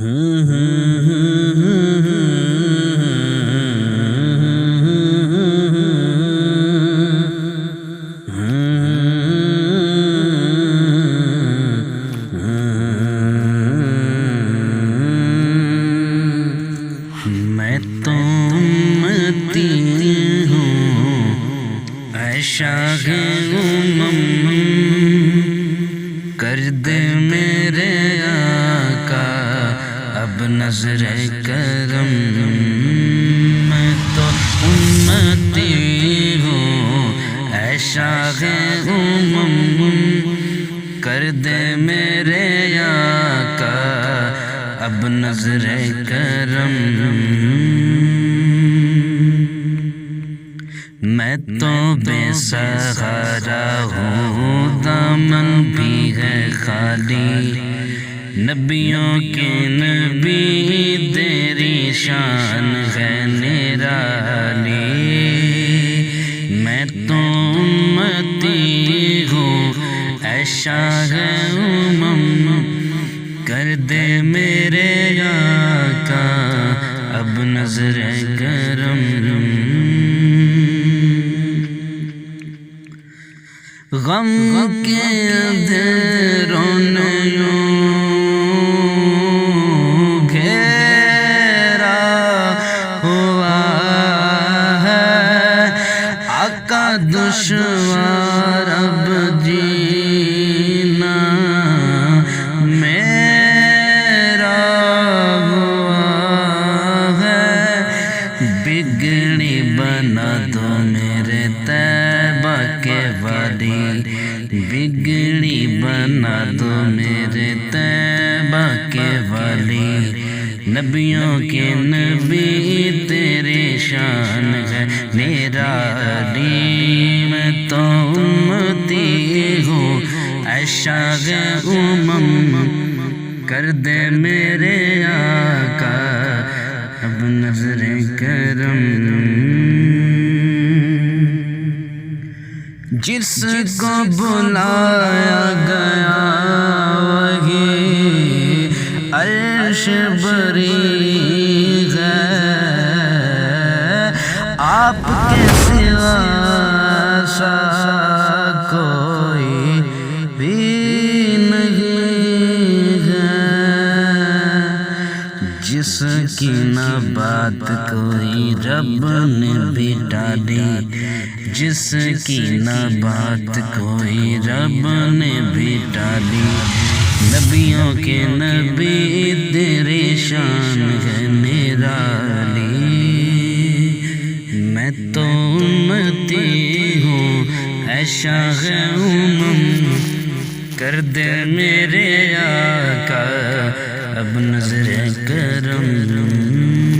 میں تو امتی ہوں اے شاہ امم، کر دے میرے آقا اب نظر کرم۔ میں تو امتی ہوں اے شاہ امم، کر دے میرے آقا اب نظر کرم۔ میں تو بے سہارا ہوں، دامن بھی ہے خالی، نبیوں کے نبی تیری شان ہے نرالی۔ میں تو امتی ہوں اے شاہ امم، کر دے میرے آقا اب نظر کرم۔ غم کے اندھیروں نے گھیرا ہوا ہے، آقا دشوار اب جینا میرا ہوا ہے۔ بگڑی بنا دو میرے طیبہ کے والی، بگڑی بنا دو میرے طیبہ کے والی، نبیوں کے نبی تیری شان ہے نرالی۔ میں تو امتی ہوں اے شاہ امم، کر دے میرے آقا اب نظر کرم۔ جس کو بلایا گیا وہی عرش بری ہے، آپ کے سوا سا کوئی بھی نہیں ہے۔ جس کی نہ بات کوئی رب نے بھی ڈالی، جس کی نہ بات کوئی رب نے بھی ڈالی، نبیوں کے نبی تیری شان ہے نرالی۔ میں تو امتی ہوں اے شاہ امم، کر دے میرے آقا اب نظر کرم۔